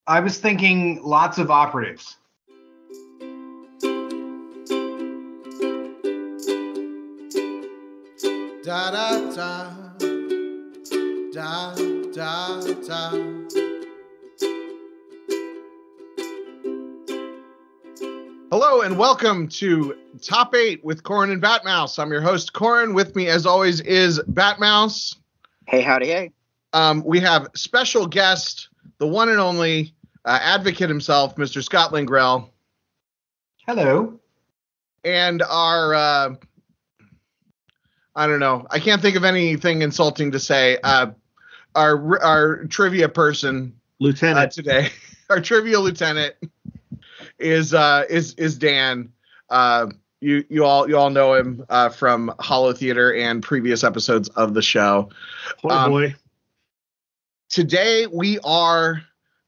I was thinking lots of operatives. Da da da da da da. Hello and welcome to Top 8 with Corran and Batmouse. I'm your host, Corran. With me, as always, is Batmouse. Hey, howdy, hey. We have special guest, the one and only advocate himself, Mr. Scott Lingrell. Hello. And our, I don't know, I can't think of anything insulting to say. Our trivia person, Lieutenant, today, our trivia lieutenant is Dan. You all know him from Hollow Theater and previous episodes of the show. Boy. Today we are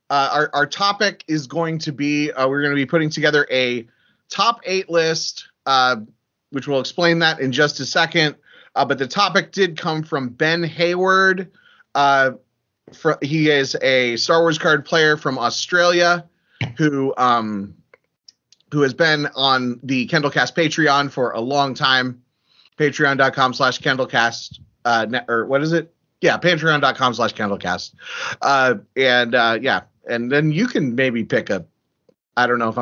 our topic is going to be we're going to be putting together a top 8 list, which we'll explain that in just a second. But the topic did come from Ben Hayward. He is a Star Wars card player from Australia who has been on the Kendallcast Patreon for a long time. Patreon.com/Kendallcast. Or what is it? Yeah, Patreon.com/Kendallcast. And then you can maybe pick a. I don't know if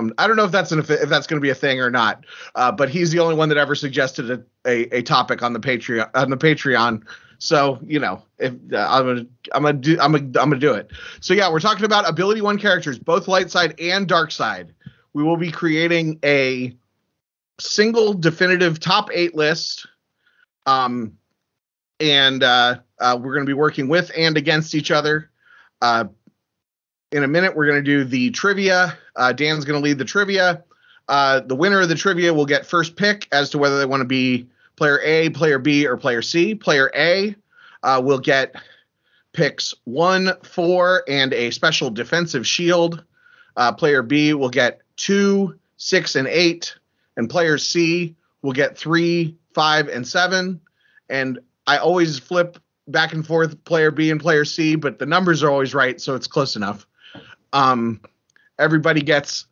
that's going to be a thing or not. But he's the only one that ever suggested a topic on the Patreon. So if I'm gonna do it. So yeah, we're talking about Ability 1 characters, both light side and dark side. We will be creating a single definitive top 8 list. And we're going to be working with and against each other. In a minute, we're going to do the trivia. Dan's going to lead the trivia. The winner of the trivia will get first pick as to whether they want to be player A, player B, or player C. Player A will get picks 1, 4, and a special defensive shield. Player B will get 2, 6, and 8. And player C will get 3, 5, and 7. And I always flip back and forth player B and player C, but the numbers are always right, so it's close enough. Everybody gets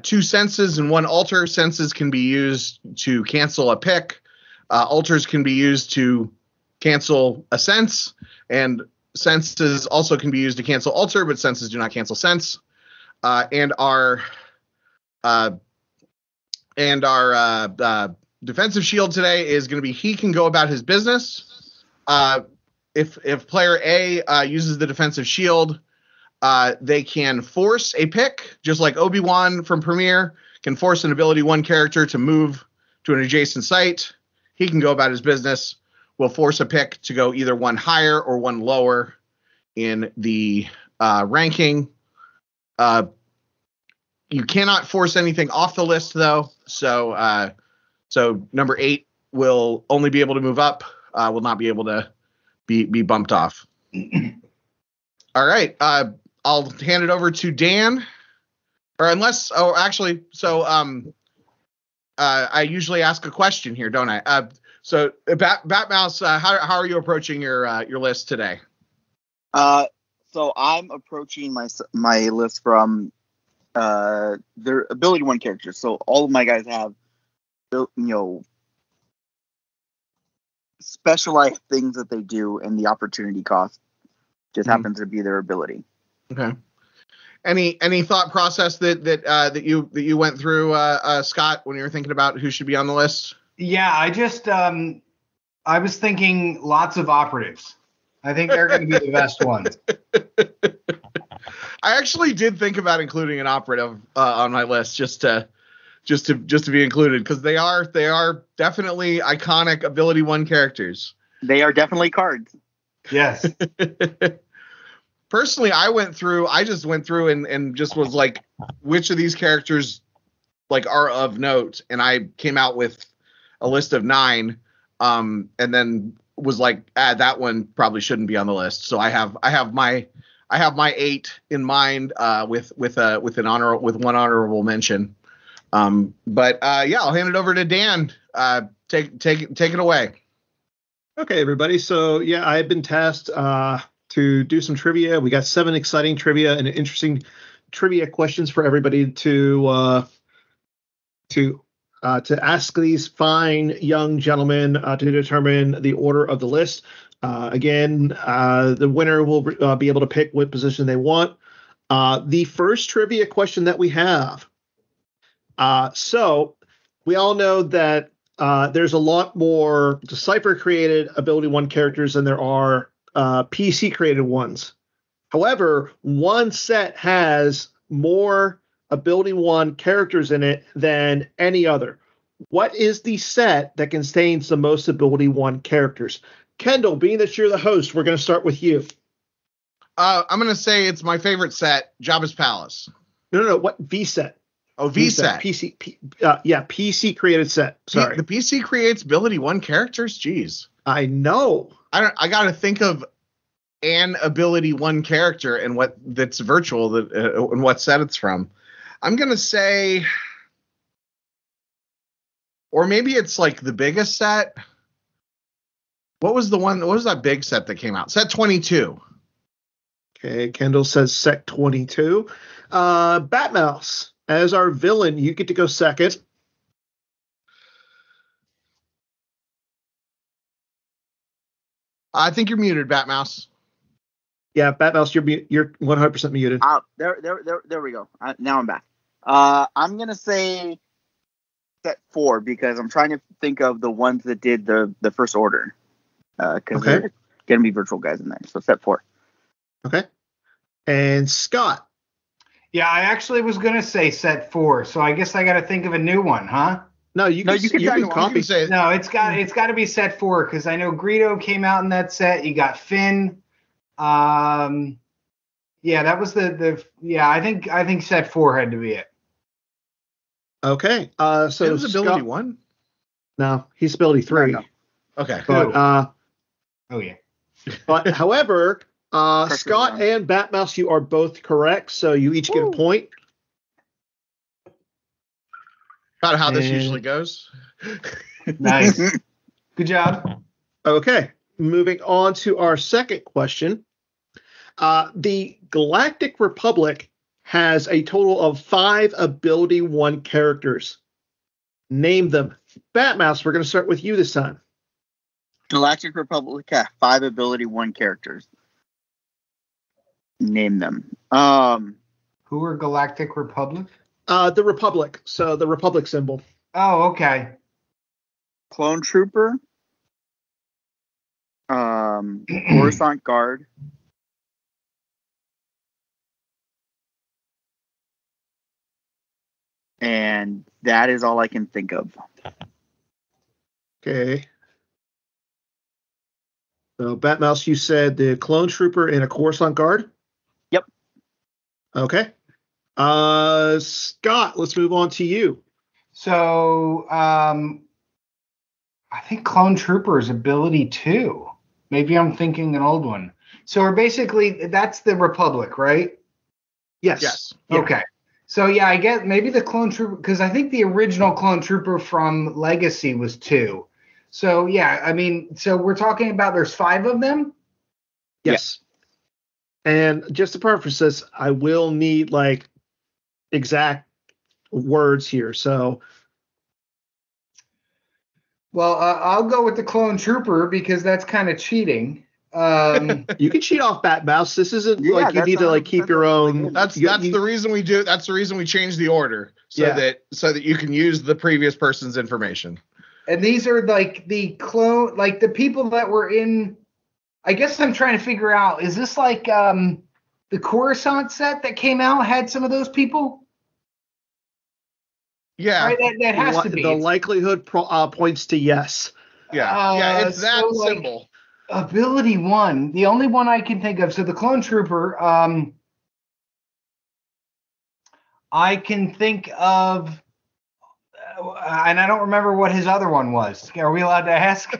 2 senses and 1 alter. Senses can be used to cancel a pick. Alters can be used to cancel a sense, and senses also can be used to cancel alter, but senses do not cancel sense. And our defensive shield today is going to be he can go about his business. If player A uses the defensive shield, they can force a pick, just like Obi-Wan from Premiere can force an Ability 1 character to move to an adjacent site. He can go about his business. We'll force a pick to go either 1 higher or 1 lower in the ranking. You cannot force anything off the list, though. So number 8 will only be able to move up. Will not be able to be bumped off. All right. I'll hand it over to Dan. Or unless, I usually ask a question here, don't I? So Batmouse, how are you approaching your list today? So I'm approaching my list from their Ability 1 characters. So all of my guys have, specialized things that they do, and the opportunity cost just happens to be their ability. Okay. Any thought process that you went through, Scott, when you were thinking about who should be on the list? Yeah, I was thinking lots of operatives. I think they're going to be the best ones. I actually did think about including an operative on my list just to be included, because they are definitely iconic Ability 1 characters. They are definitely cards. Yes. Personally, I just went through and just was like, which of these characters are of note, and I came out with a list of 9, and then was like, that one probably shouldn't be on the list. So I have my 8 in mind, with one honorable mention. But I'll hand it over to Dan. Take it away. Okay, everybody. So yeah, I've been tasked to do some trivia. We got 7 exciting trivia and interesting trivia questions for everybody to ask these fine young gentlemen to determine the order of the list. Again, the winner will be able to pick what position they want. The first trivia question that we have. So we all know that there's a lot more Decipher created Ability 1 characters than there are PC created ones. However, one set has more Ability 1 characters in it than any other. What is the set that contains the most Ability 1 characters? Kendall, being that you're the host, we're going to start with you. I'm going to say it's my favorite set, Jabba's Palace. No. What V set? Oh, V set. PC. PC created set. Sorry. The PC creates Ability 1 characters? Jeez. I know. I got to think of an Ability 1 character and what that's virtual and what set it's from. I'm going to say, or maybe it's like the biggest set. What was that big set that came out? Set 22. Okay, Kendall says set 22. Batmouse, as our villain, you get to go second. I think you're muted, Batmouse. Yeah, Batmouse, you're 100% muted. There we go. Now I'm back. I'm gonna say set 4 because I'm trying to think of the ones that did the first order. Because they're gonna be virtual guys in there. So set 4. Okay. And Scott. Yeah, I actually was gonna say set 4, so I guess I got to think of a new one, huh? No, you can copy. No, it's got to be set 4 because I know Greedo came out in that set. You got Finn. Yeah, that was I think set 4 had to be it. Okay. So was Ability 1? No, he's Ability 3. No. Okay. But oh yeah. But however, Scott and Batmouse, you are both correct, so you each get a point. About how this usually goes. Nice. Good job. Okay. Moving on to our second question. The Galactic Republic has a total of 5 Ability 1 characters. Name them. Batmouse, we're going to start with you this time. Galactic Republic has 5 Ability 1 characters. Name them. Who are Galactic Republic? The Republic. So the Republic symbol. Oh, okay. Clone Trooper. Coruscant Guard. And that is all I can think of. Okay. So, Batmouse, you said the Clone Trooper and a Coruscant Guard? Yep. Okay. Scott, let's move on to you. So, I think Clone Trooper is Ability 2. Maybe I'm thinking an old one. So, we're basically, that's the Republic, right? Yes. Yeah. Okay. So, yeah, I guess maybe the Clone Trooper, because I think the original Clone Trooper from Legacy was 2. So, yeah, I mean, so we're talking about there's 5 of them? Yes. Yeah. And just to preface this, I will need, like, exact words here. So, well, I'll go with the Clone Trooper because that's kind of cheating. You can cheat off Batmouse. This isn't like you need to like keep your own. That's the reason we do. That's the reason we change the order so that you can use the previous person's information. And these are like the clone, like the people that were in. I guess I'm trying to figure out. Is this like the Coruscant set that came out had some of those people? Yeah, right? That has to be. The likelihood points to yes. Yeah, it's that so symbol. Like, Ability 1, the only one I can think of. So the Clone Trooper, I can think of, and I don't remember what his other one was. Are we allowed to ask?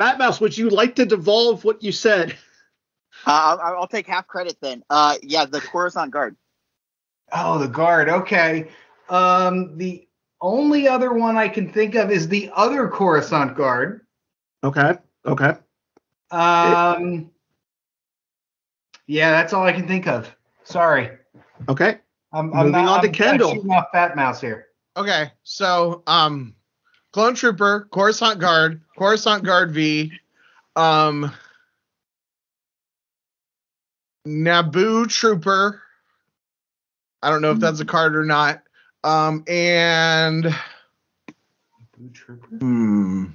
Batmouse, would you like to devolve what you said? I'll take half credit then. Yeah, the Coruscant Guard. Oh, the Guard. Okay. The only other one I can think of is the other Coruscant Guard. Okay. Yeah, that's all I can think of. Sorry. Okay. I'm Moving not, on to I'm Kendall. shooting off Batmouse here. Okay, so Clone Trooper, Coruscant Guard V, Naboo Trooper. I don't know if that's a card or not. And Naboo Trooper.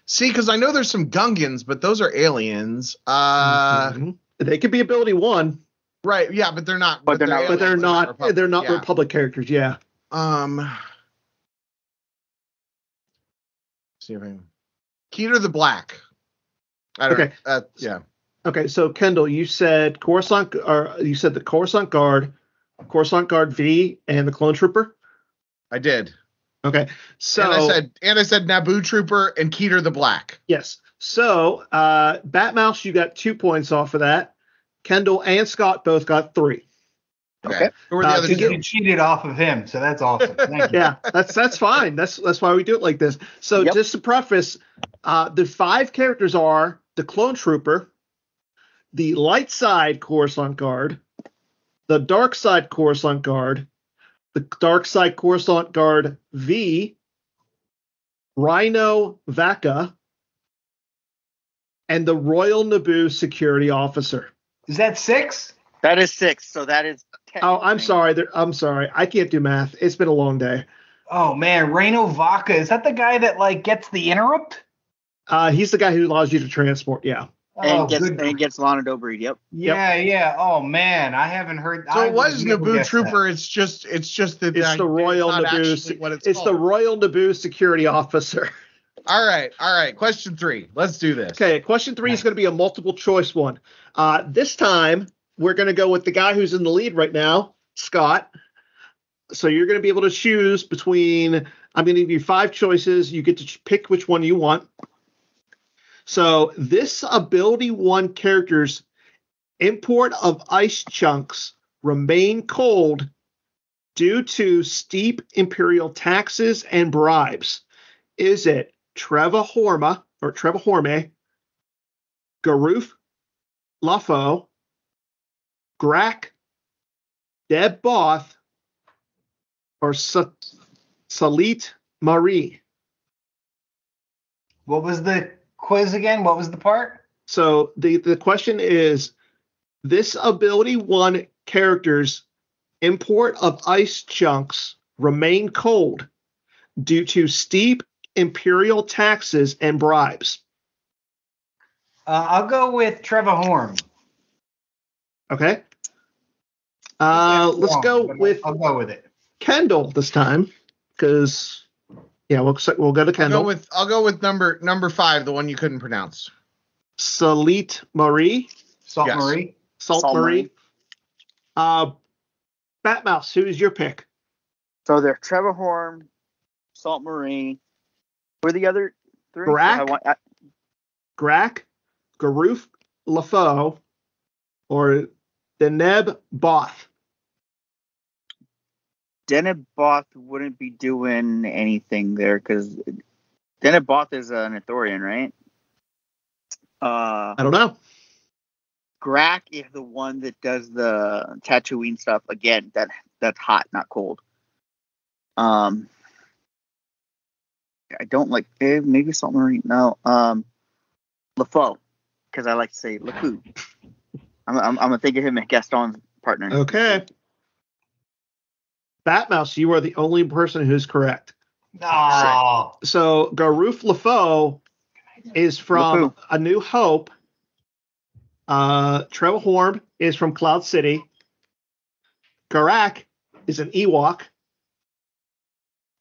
See, because I know there's some Gungans, but those are aliens. They could be ability 1. Right, yeah, but they're not. But they're not. But they're not. Republic. They're not Yeah. Republic characters. Yeah. See if I can. Keter the Black. I don't Okay. know. Yeah. Okay. So Kendall, you said Coruscant, or you said the Coruscant Guard V, and the Clone Trooper. I did. Okay. So and I said Naboo Trooper and Keter the Black. yes. So Batmouse, you got 2 points off of that. Kendall and Scott both got 3. Okay. Who were the other to two? You cheated off of him, so that's awesome. Thank you. Yeah, that's fine. That's why we do it like this. So Yep. just to preface, the 5 characters are the Clone Trooper, the Light Side Coruscant Guard, the Dark Side Coruscant Guard, the Dark Side Coruscant Guard V, Rhino Vaca, and the Royal Naboo Security Officer. Is that 6? That is 6. So that is. Oh, I'm technically- sorry. I'm sorry. I can't do math. It's been a long day. Oh man, Reno Vaca. Is that the guy that like gets the interrupt? He's the guy who allows you to transport. Yeah. Oh, And gets Lana Dobreed. Yep. Yeah. Oh man, I haven't heard. So I it was would never Naboo guess Trooper. It's just that It's the Royal not Naboo. actually what it's It's the called. Royal Naboo Security Officer. All right. Question 3. Let's do this. Okay, question 3 is going to be a multiple choice one. This time we're going to go with the guy who's in the lead right now, Scott. So you're going to be able to choose between. I'm going to give you 5 choices. You get to pick which one you want. So this ability 1 character's import of ice chunks remain cold due to steep imperial taxes and bribes. Is it Trevor Horme, Garuf Lafo, Grak, Deb Both, or Salit Marie? What was the quiz again? What was the part? So the question is, this ability 1 character's import of ice chunks remain cold due to steep imperial taxes and bribes. I'll go with Trevor Horn. Okay. Let's go with I'll go with it. Kendall this time, because we'll go to Kendall. I'll go with number 5, the one you couldn't pronounce. Salit Marie. Salt Yes. Marie. Salt Marie. Batmouse, who is your pick? So they're Trevor Horn, Salt Marie. Who are the other 3? Grak, Garuf Lafo, or Deneb Both? Deneb Both wouldn't be doing anything there because Deneb Both is an Ithorian, right? I don't know. Grak is the one that does the Tatooine stuff. Again, that's hot, not cold. I don't like maybe Salt Marine. No, LaFoe, because I like to say LaFoe. I'm gonna think of him as Gaston's partner. Okay. Batmouse, you are the only person who's correct. Oh, So Garuf Lafo is from LaFoe. A New Hope. Trevor Horn is from Cloud City. Garak is an Ewok.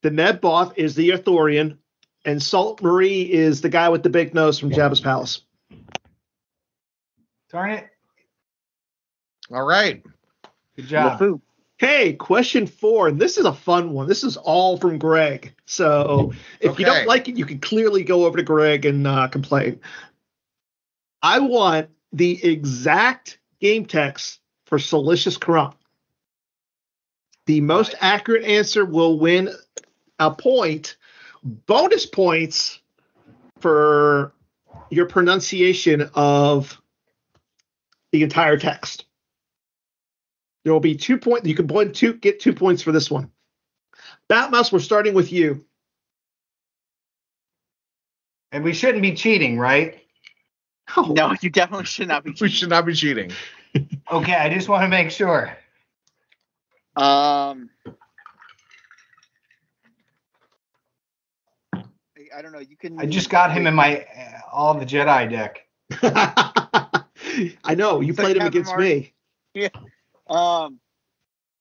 Deneb Both is the Arthurian. And Salt Marie is the guy with the big nose from Jabba's Palace. darn it. All right. Good job. LaFoe. Hey, question 4. And this is a fun one. This is all from Greg. So if you don't Okay. like it, you can clearly go over to Greg and complain. I want the exact game text for Salicious Corran. The most accurate answer will win a point. Bonus points for your pronunciation of the entire text. There will be 2 points. You can get 2 points for this one. Batmouse, we're starting with you. And we shouldn't be cheating, right? Oh. No, you definitely should not be cheating. We should not be cheating. Okay, I just want to make sure. I don't know. You can. I just got him in my all the Jedi deck. I know you played him against me. Yeah.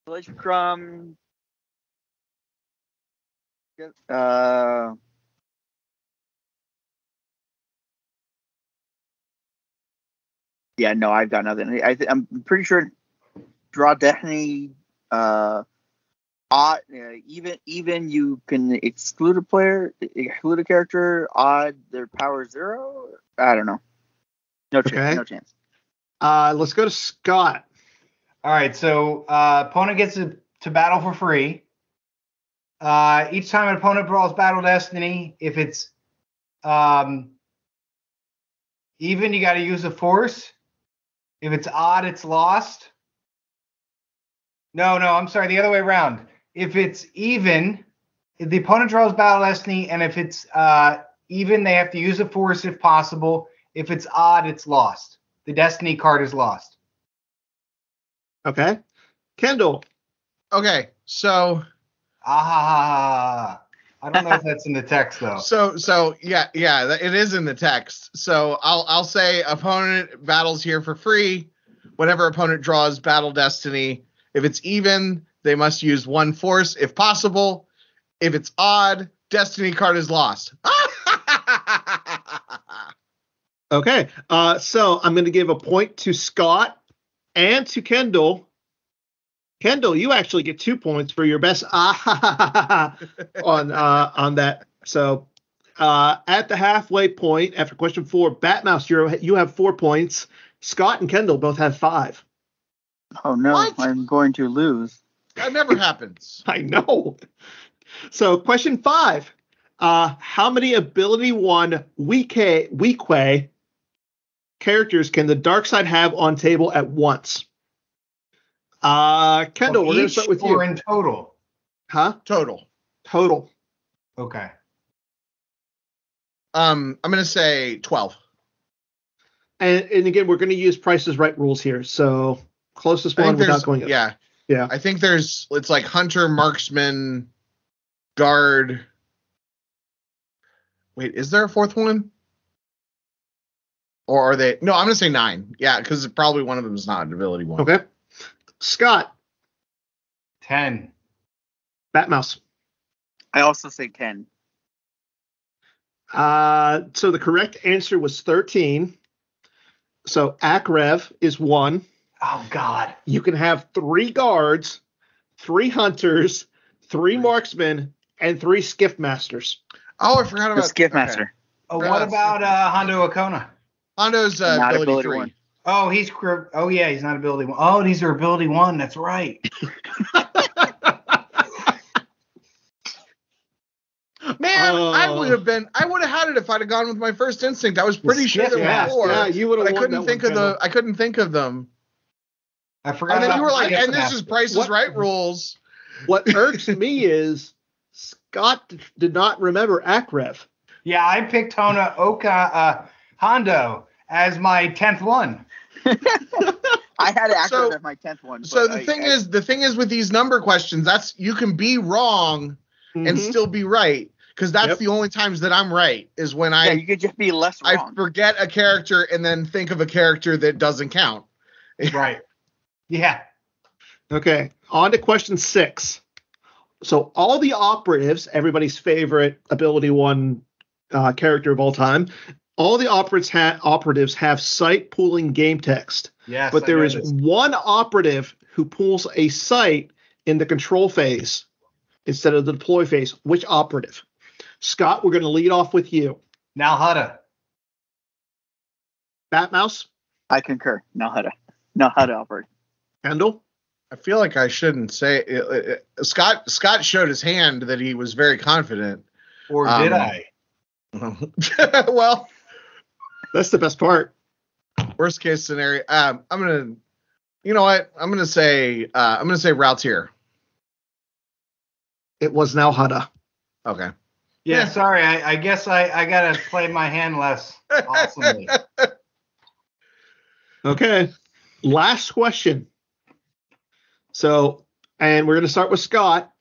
Glacier Crumb. Yeah, no, I've got nothing. I'm pretty sure Draw Destiny. Odd, even you can exclude a character. Odd, their power 0. I don't know. No chance. Okay. No chance. Let's go to Scott. All right, so opponent gets to battle for free. Each time an opponent draws Battle Destiny, if it's even, you got to use a force. If it's odd, it's lost. No, I'm sorry, the other way around. If it's even, if the opponent draws Battle Destiny, and if it's even, they have to use a force if possible. If it's odd, it's lost. The Destiny card is lost. Okay. Kendall. Okay, so. I don't know if that's in the text though. So yeah, it is in the text. So I'll say opponent battles here for free. Whenever opponent draws Battle Destiny, if it's even, they must use one force if possible. If it's odd, Destiny card is lost. Okay. So I'm going to give a point to Scott and to Kendall. Kendall, you actually get 2 points for your best on that. So at the halfway point, after question 4, Batmouse, you have 4 points. Scott and Kendall both have 5. Oh no, What? I'm going to lose. That never happens. I know. So question 5. How many ability 1 Weequay characters can the dark side have on table at once? Kendall, we're going to start with you. Or in total? Huh? Total. Okay. I'm going to say 12. And again, we're going to use Price is Right rules here. So closest one without going up. Yeah. I think it's like Hunter, Marksman, Guard. Wait, is there a fourth one? Or are they? No, I'm going to say 9. Yeah, because probably one of them is not an ability 1. Okay. Scott. 10. Batmouse. I also say 10. So the correct answer was 13. So Akrev is 1. Oh, God. You can have 3 guards, 3 hunters, 3 marksmen, and 3 skiff masters. Oh, I forgot about The Skiff Master. Oh, what about Hondo Akona? Hondo's Not ability 3. 1. Oh, he's not ability 1. Oh, these are ability 1. That's right. Man, I would have had it if I'd have gone with my first instinct. I was pretty sure there were 4. Yeah, you would have. I couldn't think of them. I forgot. And then you were like, Skiff and this is Master. Price is Right rules. What irks me is Scott did not remember Akrev. Yeah, I picked Hondo as my 10th one. I had Akron So- as my 10th one. So but the thing is with these number questions, that's you can be wrong and Mhm. still be right, because that's Yep. the only times that I'm right is when yeah, you could just be less I wrong. forget a character and then think of a character that doesn't count. Right. Yeah. Okay, on to question 6. So all the operatives, everybody's favorite ability 1 character of all time, all the operatives have site pooling game text. Yes. But I there know is this. one operative who pulls a site in the control phase instead of the deploy phase. Which operative? Scott, we're going to lead off with you. Now Hutta. Batmouse, I concur. Know how to operate. Kendall, I feel like I shouldn't say it. Scott showed his hand that he was very confident. Or did I? Well, That's the best part. Worst case scenario. You know what? I'm gonna say routes here. It was now Hada. Okay. Yeah, sorry. I guess I gotta play my hand less awesomely. Okay. Last question. So, and we're gonna start with Scott.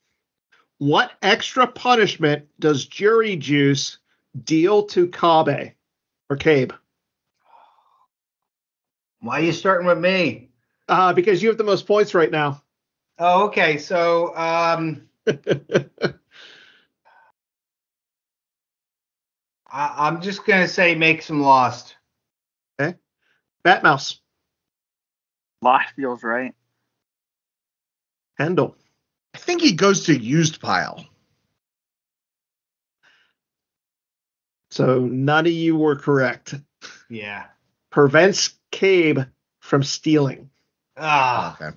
What extra punishment does jury juice deal to Kabe or Cabe? Why are you starting with me? Because you have the most points right now. Oh, okay. So, I'm just gonna say make some lost. Okay. Batmouse. Lost feels right. Handle. I think he goes to used pile. So none of you were correct. Yeah. Prevents Cabe from stealing. Okay.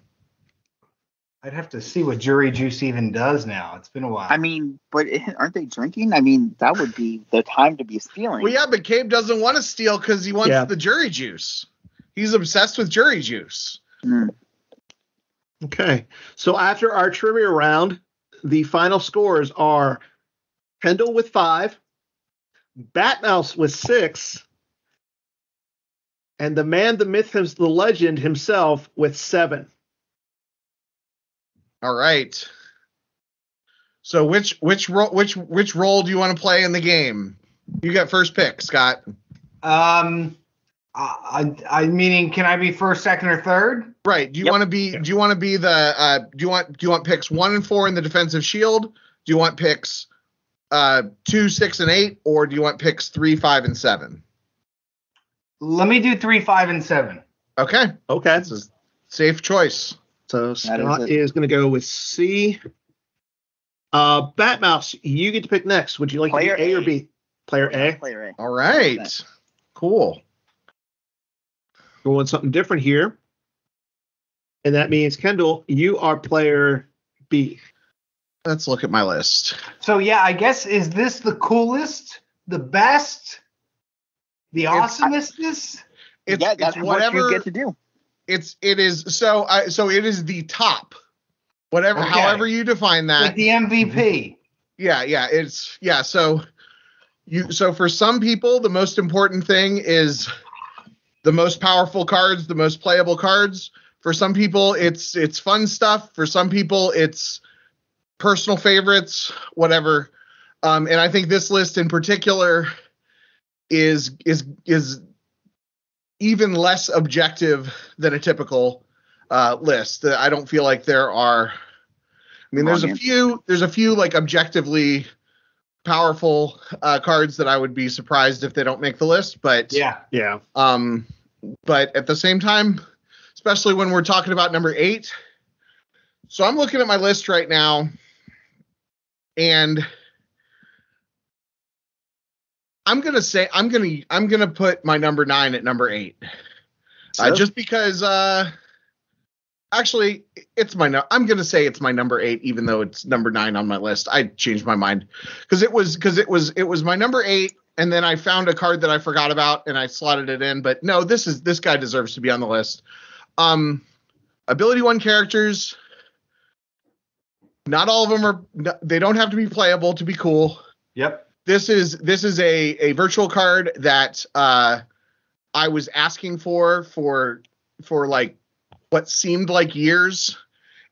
I'd have to see what jury juice even does now. It's been a while. I mean, but aren't they drinking? I mean, that would be the time to be stealing. Well, yeah, but Cabe doesn't want to steal because he wants the jury juice. He's obsessed with jury juice. Mm. Okay. So after our trivia round, the final scores are Kendall with 5, Batmouse with 6, and the man, the myth, the legend himself with 7. All right. So which role do you want to play in the game? You got first pick, Scott. I meaning, can I be first, second, or third? Right. Do you want to be do you want picks 1 and 4 in the defensive shield? Do you want picks 2, 6, and 8, or do you want picks 3, 5, and 7? Let me do 3, 5, and 7. Okay. Okay. This is safe choice. So Scott is going to go with C. Batmouse, you get to pick next. Would you like Player to be A or B? Player A. Player A. All right. Cool. Going something different here. And that means, Kendall, you are player B. Let's look at my list. So, yeah, I guess, is this the coolest, the best, the awesomest? That's what you get to do. It is the top. Whatever, Okay. however you define that. Like the MVP. Yeah. So for some people, the most important thing is the most powerful cards, the most playable cards. For some people, it's fun stuff. For some people, it's personal favorites, whatever. And I think this list in particular is even less objective than a typical list. I don't feel like there are. I mean, there's a few like objectively powerful cards that I would be surprised if they don't make the list. But yeah. But at the same time, especially when we're talking about number 8. So I'm looking at my list right now, and I'm gonna put my number 9 at number 8, just because. Actually, I'm gonna say it's my number 8, even though it's number 9 on my list. I changed my mind because it was my number 8, and then I found a card that I forgot about and I slotted it in. But no, this guy deserves to be on the list. Ability 1 characters. Not all of them they don't have to be playable to be cool. Yep. This is a virtual card that I was asking for like what seemed like years,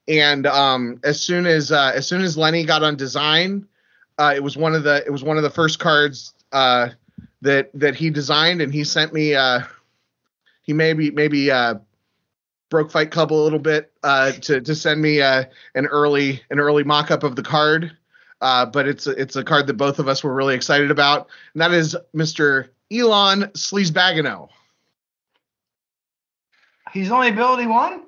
and as soon as Lenny got on design, it was one of the first cards that he designed, and he sent me. He maybe broke Fight Club a little bit to send me an early mock-up of the card, but it's a card that both of us were really excited about, and that is Mr. Elon Sleazebagano. He's only ability 1?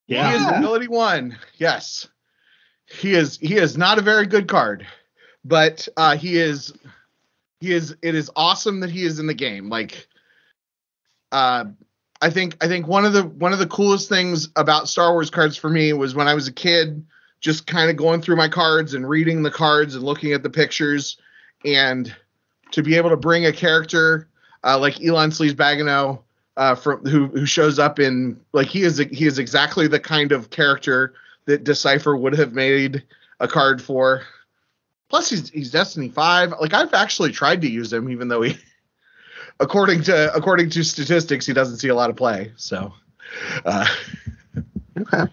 Yeah. He is ability 1. Yes. He is not a very good card, but it is awesome that he is in the game. Like I think one of the coolest things about Star Wars cards for me was when I was a kid, just kind of going through my cards and reading the cards and looking at the pictures, and to be able to bring a character like Elon Sleaze-Bagano, from who shows up in, like, he is exactly the kind of character that Decipher would have made a card for. Plus, he's Destiny 5. Like, I've actually tried to use him, even though he, according to statistics, he doesn't see a lot of play. So, okay.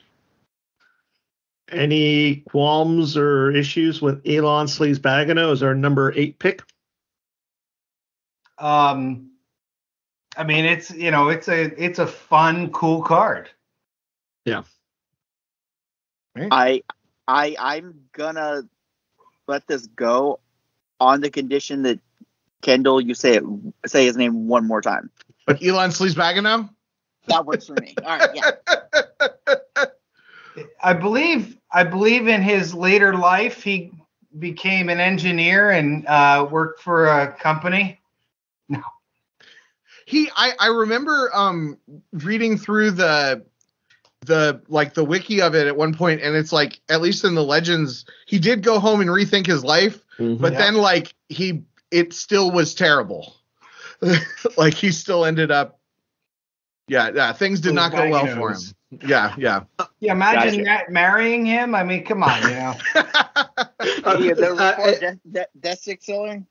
Any qualms or issues with Elon Sleaze-Bagano as our number 8 pick? I mean, it's a fun, cool card. Yeah. I'm gonna let this go on the condition that Kendall, you say his name one more time. But Elon Sleaze-Bagano? That works for me. All right, yeah. I believe in his later life he became an engineer and worked for a company. No. I remember reading through the wiki of it at one point, and it's like, at least in the legends, he did go home and rethink his life, but then like it still was terrible. Like, he still ended up things did not go well for him. Yeah, imagine that, marrying him. I mean, come on, That's exciting.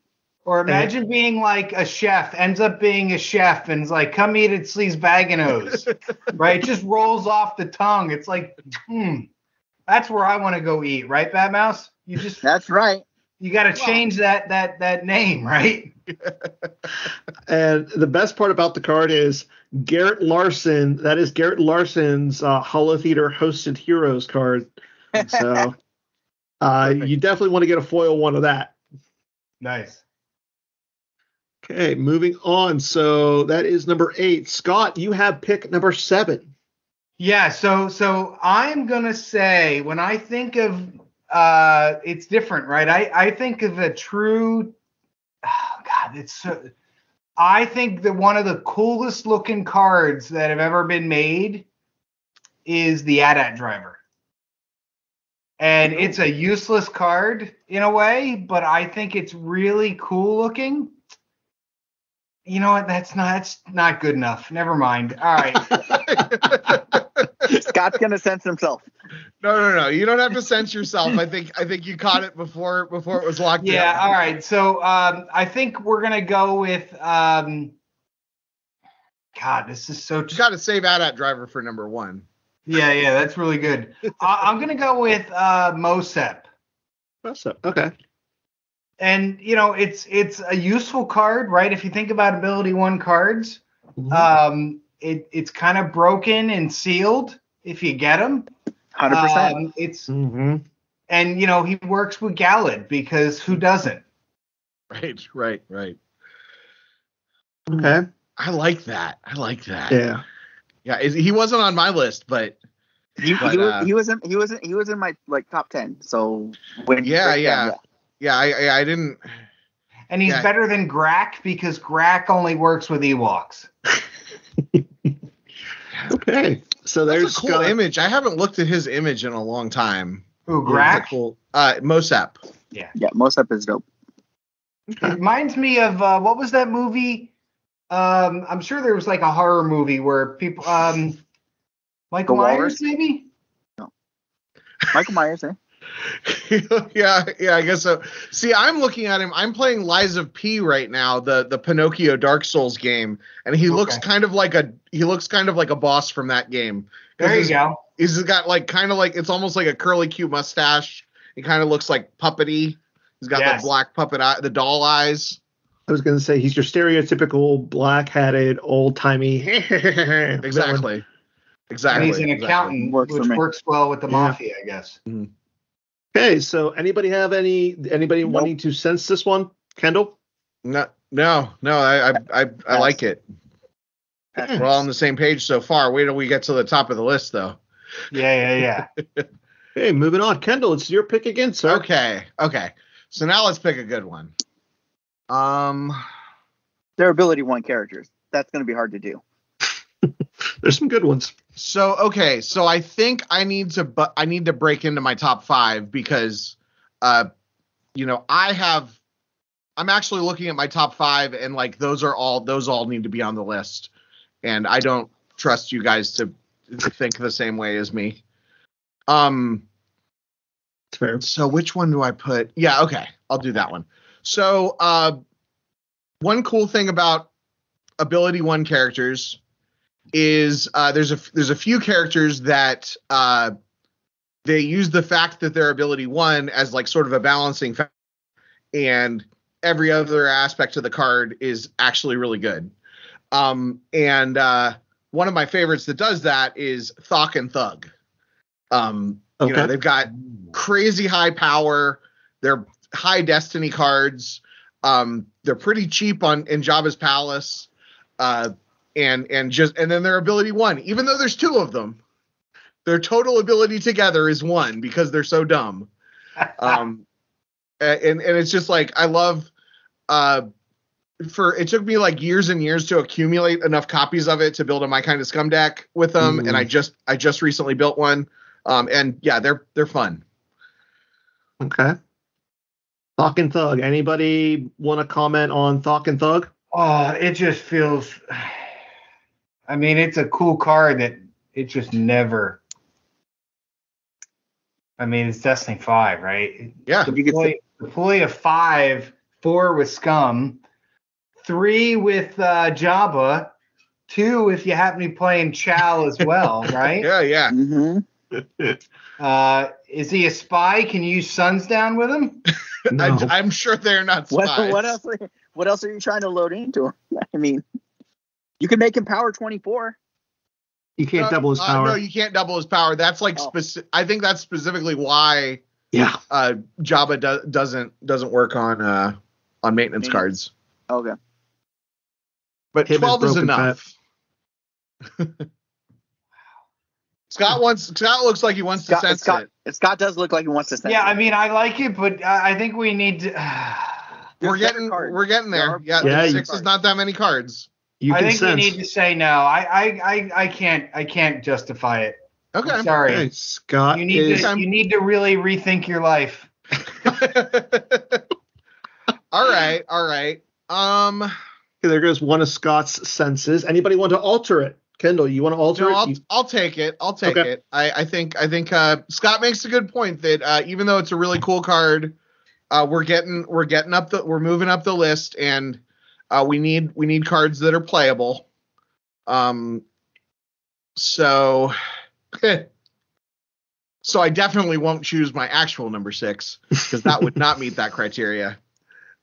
Or imagine being like a chef, ends up being a chef, and is like, come eat at Sleaze-Bagano's, right? It just rolls off the tongue. It's like, that's where I want to go eat, right, Batmouse? That's right. You got to change that name, right? And the best part about the card is Garrett Larson. That is Garrett Larson's Hollow Theater Hosted Heroes card. So you definitely want to get a foil one of that. Nice. Okay, moving on. So that is number 8. Scott, you have pick number 7. Yeah, so I'm gonna say, when I think of it's different, right? I think of a true, I think that one of the coolest looking cards that have ever been made is the AT-AT driver. And it's a useless card in a way, but I think it's really cool looking. You know what? That's not good enough. Never mind. All right. Scott's gonna sense himself. No. You don't have to sense yourself. I think you caught it before it was locked in. Yeah. All right. So I think we're gonna go with this is so. You got to save AT-AT driver for number 1. Yeah. That's really good. I'm gonna go with Mosep. Mosep. Okay. And it's a useful card, right? If you think about ability 1 cards, it's kind of broken and sealed if you get them. 100%. And he works with Gallad, because who doesn't? Right. Okay. I like that. Yeah. Yeah. He wasn't on my list, but he was in my like top 10. So when I didn't. And he's better than Grak, because Grak only works with Ewoks. Okay. So there's a cool image. I haven't looked at his image in a long time. Who, Grak? Cool. Mosep. Yeah, Mosep is dope. It reminds me of what was that movie? I'm sure there was like a horror movie where people Michael Myers, maybe? No. Michael Myers, eh? yeah, I guess so. See, I'm looking at him. I'm playing Lies of P right now, the Pinocchio Dark Souls game, and he looks kind of like a boss from that game. There you go. He's got it's almost like a curly cute mustache. He kind of looks like puppety. He's got the black puppet eye, the doll eyes. I was going to say he's your stereotypical black-hatted, old-timey. Exactly. And he's an accountant, which works well with the mafia, I guess. Mm-hmm. Okay, so anybody wanting to sense this one? Kendall? No. I like it. We're all on the same page so far. Wait till we get to the top of the list, though. Yeah. Hey, moving on. Kendall, it's your pick again, sir. Okay. So now let's pick a good one. They're ability 1 characters. That's going to be hard to do. There's some good ones. So I think I need to break into my top 5 because I have I'm actually looking at my top 5, and like those all need to be on the list. And I don't trust you guys to think the same way as me. It's fair. So which one do I put? Yeah, okay, I'll do that one. So one cool thing about Ability 1 characters is there's a few characters that they use the fact that they're Ability 1 as like sort of a balancing factor, and every other aspect of the card is actually really good. And one of my favorites that does that is Thok and Thug. You know, they've got crazy high power. They're high destiny cards. They're pretty cheap in Jabba's Palace. And then their Ability 1, even though there's 2 of them, their total ability together is 1 because they're so dumb. And it's just like, I love, it took me like years and years to accumulate enough copies of it to build a My Kind of Scum deck with them. And I just recently built one. And yeah, they're fun. Okay. Thok and Thug. Anybody want to comment on Thok and Thug? Oh, it just feels. I mean, it's a cool card that it just never. I mean, it's Destiny 5, right? Yeah. Deploy a 5, 4 with Scum, 3 with Jabba, 2 if you happen to be playing Chow as well, right? Yeah. Mm-hmm. Is he a spy? Can you use Sunsdown with him? No. I'm sure they're not spies. What else are you trying to load into him? I mean, you can make him power 24. You can't double his power. No, you can't double his power. That's like I think that's specifically why Jabba doesn't work on maintenance cards. Okay. But Him 12 is enough. Scott looks like he wants to sense it. Scott does look like he wants to sense it. Yeah, I mean, I like it, but I think we need to. We're getting there. Yeah, 6 is not that many cards. I think we need to say no. I can't justify it. Okay. I'm sorry. Okay, Scott. You need to really rethink your life. All right. There goes one of Scott's senses. Anybody want to alter it? Kendall, you want to alter it? I'll take it. I think Scott makes a good point that even though it's a really cool card, we're moving up the list, and we need cards that are playable. So I definitely won't choose my actual number 6 because that would not meet that criteria.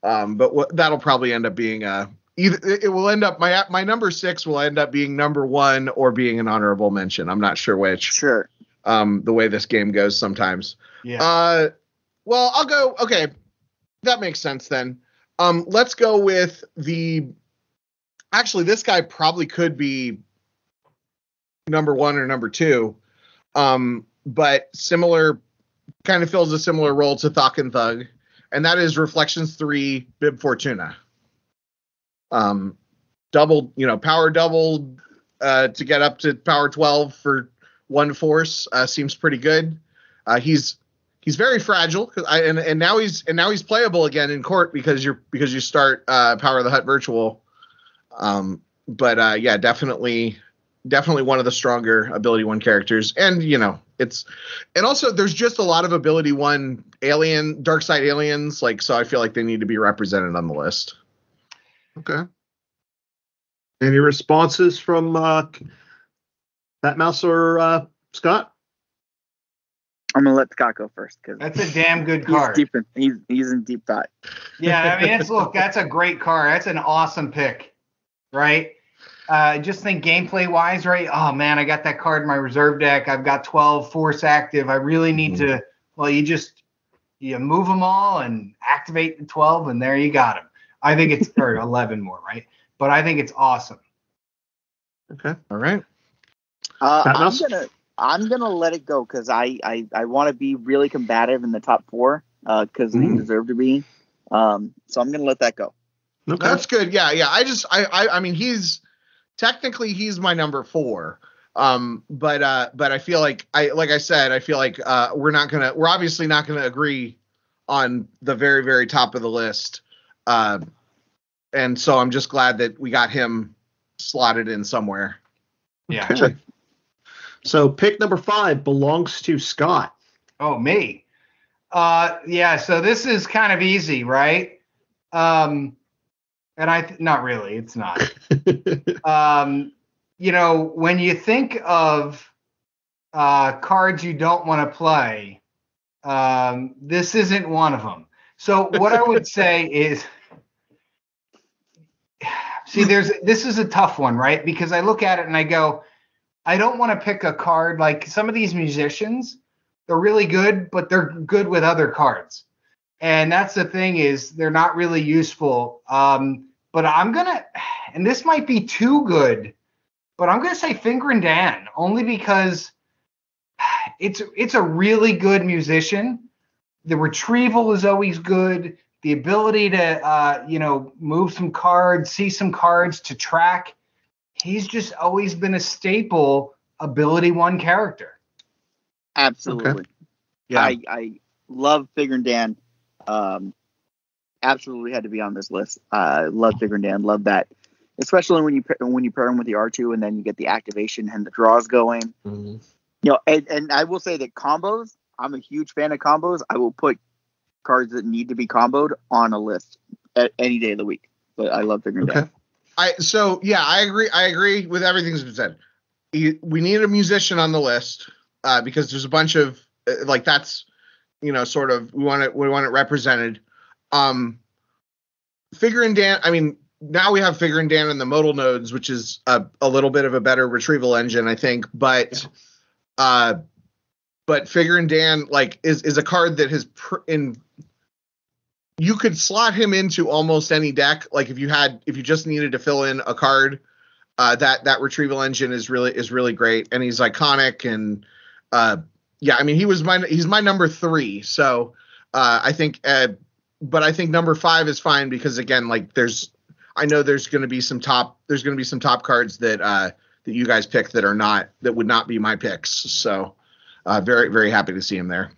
But that'll probably end up being my number 6 will end up being number 1 or being an honorable mention. I'm not sure which. Sure. The way this game goes sometimes. Yeah. Well, I'll go. Okay, that makes sense then. Let's go with actually, this guy probably could be number 1 or number 2. But kind of fills a similar role to Thok and Thug, and that is Reflections 3 Bib Fortuna. Power doubled to get up to power 12 for 1 force seems pretty good. He's very fragile and now he's playable again in court because you start Power of the Hutt virtual. But yeah, definitely one of the stronger Ability 1 characters, and and also there's just a lot of Ability 1 dark side aliens, so I feel like they need to be represented on the list. Okay. Any responses from Batmouse or Scott? I'm gonna let Scott go first because that's a damn good card. He's in deep thought. Yeah, I mean, that's a great card. That's an awesome pick, right? Just think gameplay wise, right? Oh man, I got that card in my reserve deck. I've got 12 force active. I really need to. Well, you move them all and activate the 12, and there you got them. I think it's or 11 more, right? But I think it's awesome. Okay. All right. I'm gonna let it go because I want to be really combative in the top 4 because they deserve to be. So I'm gonna let that go. Okay. That's good. Yeah. I mean, he's my number 4. But I feel like I said, I feel like we're obviously not gonna agree on the very, very top of the list. And so I'm just glad that we got him slotted in somewhere. Yeah. Okay. So pick number 5 belongs to Scott. Oh, me. Yeah. So this is kind of easy, right? And not really. It's not. When you think of cards you don't want to play, this isn't one of them. So what I would say is, see, this is a tough one, right? Because I look at it and I go, I don't want to pick a card like some of these musicians. They're really good, but they're good with other cards. And that's the thing, is they're not really useful. But I'm going to, and this might be too good, but I'm going to say Finger and Dan, only because it's a really good musician. The retrieval is always good. The ability to, move some cards, see some cards to track. He's just always been a staple ability 1 character. Absolutely. Okay. Yeah. I love Figure and Dan. Absolutely had to be on this list. Love Figure and Dan. Love that, especially when you pair them with the R2 and then you get the activation and the draws going. Mm-hmm. And I will say that combos. I'm a huge fan of combos. I will put cards that need to be comboed on a list at any day of the week. But I love Figure and Dan. I agree with everything that's been said. We need a musician on the list because there's a bunch of that's sort of we want it represented. Figure and Dan. I mean, now we have Figure and Dan in the modal nodes, which is a little bit of a better retrieval engine, I think. But Figure and Dan is a card that has you could slot him into almost any deck. Like if you just needed to fill in a card, that retrieval engine is really great, and he's iconic. And I mean he's my number 3. So I think, but I think number 5 is fine because again, I know there's going to be some top cards that you guys pick that would not be my picks. So very, very happy to see him there.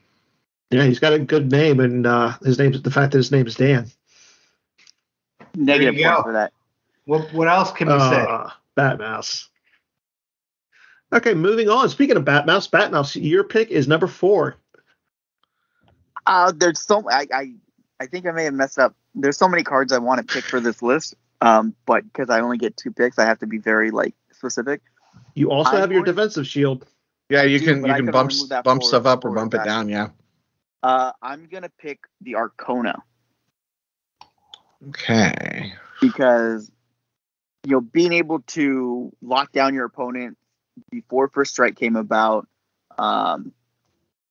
Yeah, he's got a good name, and the fact that his name is Dan. Negative point for that. What else can we say? Batmouse. Okay, moving on. Speaking of Batmouse, your pick is number 4. There's so I think I may have messed up. There's so many cards I want to pick for this list, but because I only get 2 picks, I have to be very specific. You also have your defensive shield. Yeah, you can bump stuff up or bump it down. Yeah. I'm gonna pick the Arcona. Okay. Because being able to lock down your opponent before First Strike came about, and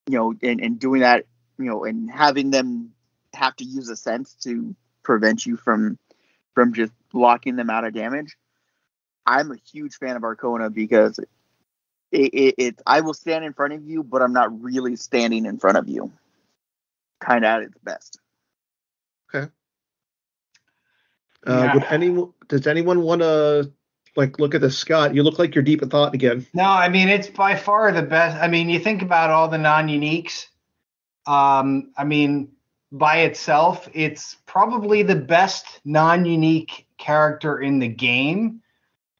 doing that, and having them have to use a sense to prevent you from just blocking them out of damage. I'm a huge fan of Arcona because I will stand in front of you, but I'm not really standing in front of you. Kind of at its best. Okay. Does anyone want to look at this, Scott? You look like you're deep in thought again. No, I mean it's by far the best. I mean, you think about all the non-uniques. I mean, by itself, it's probably the best non-unique character in the game.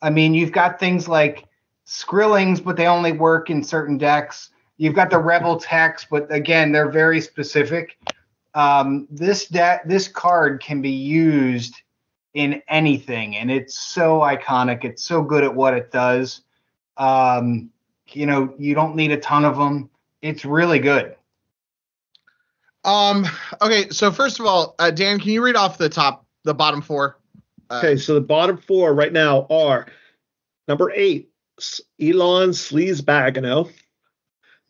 I mean, you've got things like Skrillings, but they only work in certain decks. You've got the Rebel Techs, but again, they're very specific. This card can be used in anything, and it's so iconic. It's so good at what it does. You don't need a ton of them. It's really good. Okay, so first of all, Dan, can you read off the bottom 4? Okay, so the bottom 4 right now are number 8, Elon Sleazebagano.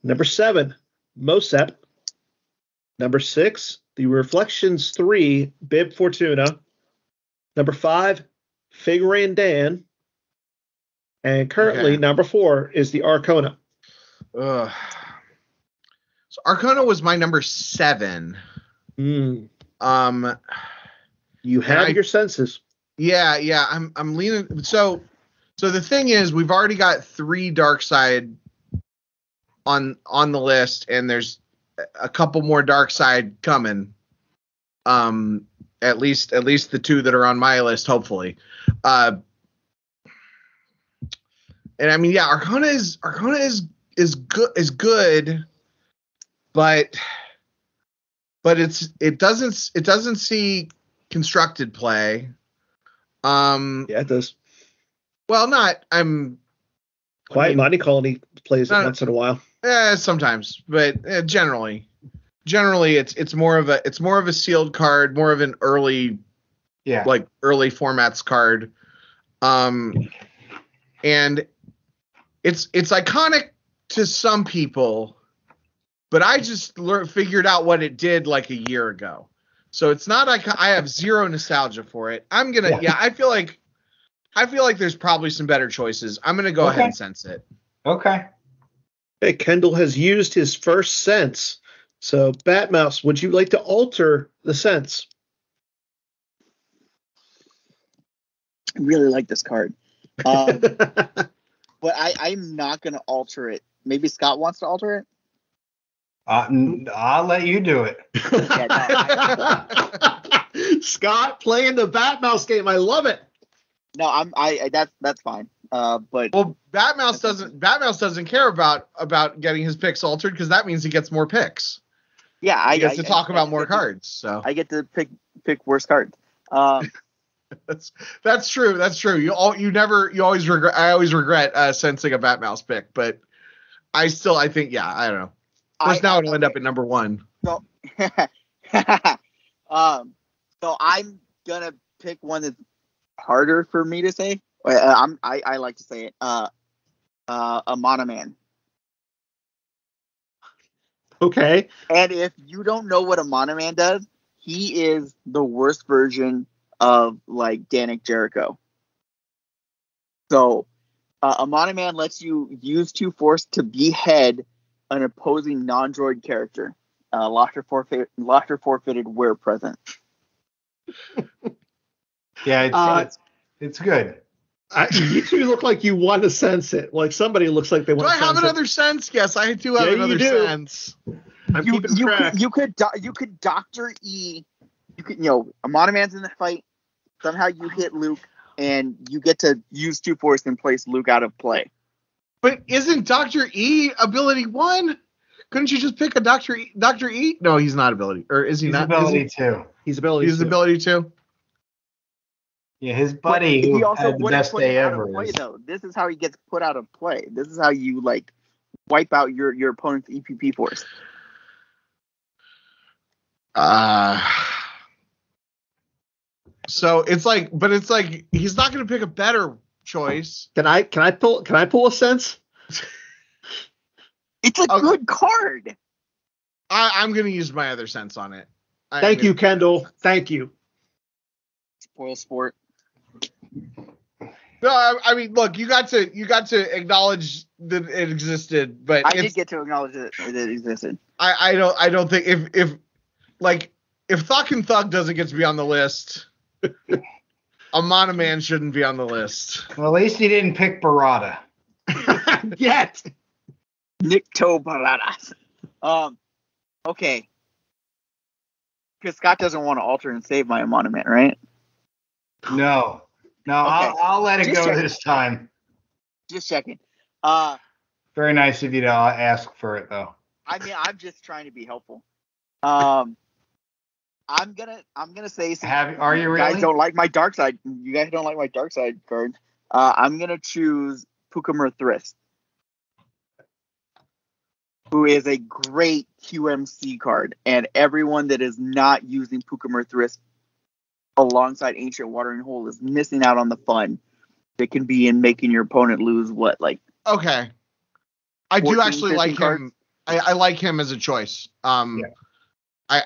Number 7, Mosep. Number 6, the Reflections 3, Bib Fortuna. Number 5, Figure and Dan. And currently, number 4 is the Arcona. So Arcona was my number 7. You have your senses. Yeah. I'm leaning. So the thing is, we've already got 3 dark side on the list, and there's a couple more dark side coming. And At least the two that are on my list, hopefully. And I mean, yeah, Arcana is good, but it doesn't see constructed play. Yeah, it does. Well, not Quiet Mighty Colony plays it once in a while. Sometimes, but generally it's more of a sealed card, more of an early formats card. And it's iconic to some people, but I just figured out what it did like a year ago. So it's not I have zero nostalgia for it. I feel like there's probably some better choices. I'm gonna go ahead and sense it. Okay. Hey, Kendall has used his first sense. So, Batmouse, would you like to alter the sense? I really like this card. But I'm not going to alter it. Maybe Scott wants to alter it? I'll let you do it. Scott playing the Batmouse game. I love it. No, that's fine. But Batmouse doesn't care about getting his picks altered because that means he gets more picks. Yeah, he gets to talk about more cards. So I get to pick worse cards. That's true. That's true. You always regret. I always regret sensing a Batmouse pick, but I think I don't know. First, now it'll end up at number 1. So, so I'm gonna pick one that's harder for me to say. I like to say it. A Monoman. Okay. And if you don't know what a Monoman does, he is the worst version of like Danik Jericho. So a Monoman lets you use 2 force to behead an opposing non-droid character. Lost or forfeited where present. Yeah, it's good. You two look like you want to sense it. Like somebody looks like they want to sense it. Do I have another sense? Yes, I do have another sense. I'm keeping track. You could Dr. E. You could, a Monoman's in the fight. Somehow you hit Luke, and you get to use 2 force and place Luke out of play. But isn't Dr. E ability 1? Couldn't you just pick a Dr. E? Dr. E? No, he's not ability. Or is he not? Ability 2. He's ability 2. Yeah, his buddy he also had the best day ever. Play, though. This is how he gets put out of play. This is how you wipe out your opponent's EPP force. So it's like he's not going to pick a better choice. Can I pull a sense? It's a good card. I'm going to use my other sense on it. Thank you, Kendall. Thank you. Spoil sport. No, I mean, look, you got to acknowledge that it existed, but I did get to acknowledge that it existed. I don't think if Thug and Thug doesn't get to be on the list, a Monoman shouldn't be on the list. Well, at least he didn't pick Barada. Yet. Nikto Barada. Okay. Because Scott doesn't want to alter and save my Monoman, right? No, okay. I'll let it go this time. Just checking. Very nice of you to ask for it, though. I mean, I'm just trying to be helpful. I'm gonna say. Are you really? You guys don't like my dark side. You guys don't like my dark side card. I'm gonna choose Pukamur Thrist, who is a great QMC card, and everyone that is not using Pukamur Thrist alongside Ancient Watering Hole is missing out on the fun that can be in making your opponent lose okay. I do actually like cards? him. I like him as a choice. I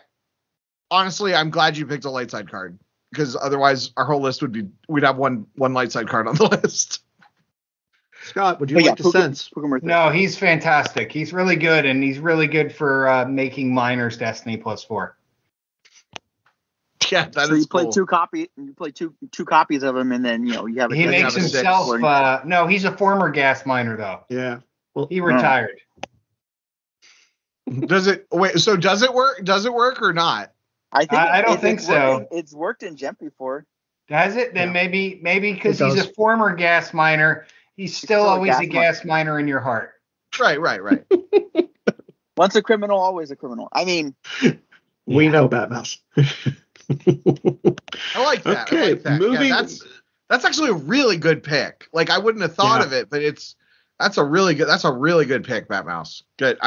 honestly, I'm glad you picked a light side card because otherwise our whole list we'd have one light side card on the list. Scott, would you like to sense? No, he's fantastic. He's really good, and he's really good for making minors Destiny +4. Yeah, that so is you play cool. 2 copies. You play two copies of him, and then you have. He makes himself. No, he's a former gas miner though. Yeah. Well, he retired. Does it work? Does it work or not? I don't think so. It's worked in Gem before. Has it? Then maybe because It he's a does. former gas miner, he's still always a gas miner in your heart. Right. Once a criminal, always a criminal. I mean, we know Batmouse. I like that. Okay, I like that. moving. Yeah, that's actually a really good pick. Like I wouldn't have thought of it, but that's a really good pick, Batmouse. Good.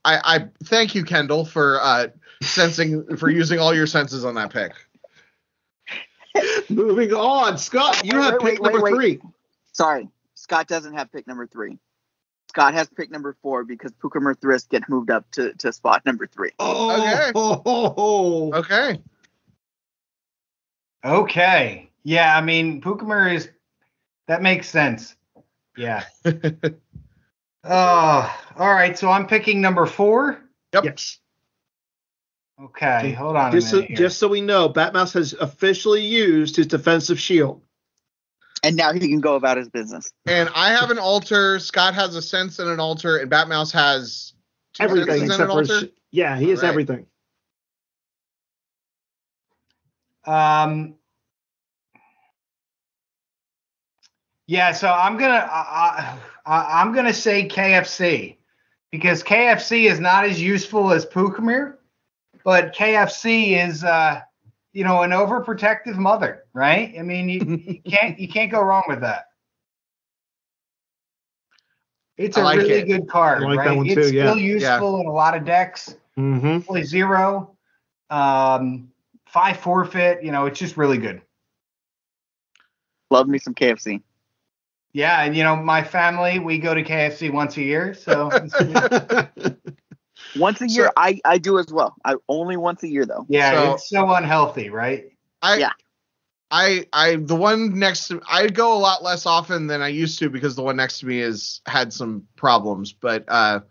I thank you, Kendall, for using all your senses on that pick. Moving on, Scott, you have pick number 3. Sorry, Scott doesn't have pick number 3. Scott has pick number 4 because Pukamer Thrist gets moved up to spot number 3. Okay. Okay. Yeah, I mean, Pukamer that makes sense. Yeah. All right. So I'm picking number 4. Yep. Yes. Okay. Hold on a minute here. Just so we know, Batmouse has officially used his defensive shield. And now he can go about his business. And I have an altar. Scott has a sense and an altar, and Batmouse has everything except for his, yeah, he has everything. Yeah, so I'm gonna say KFC because KFC is not as useful as Pukamir, but KFC is an overprotective mother, right? I mean, you can't go wrong with that. It's a really good card, right? It's still useful in a lot of decks. Play 0, 5 forfeit. It's just really good. Love me some KFC. Yeah, and my family, we go to KFC once a year, so once a year, I do as well. I only once a year though. Yeah, it's so unhealthy, right? The one next to I go a lot less often than I used to because the one next to me had some problems, but Cal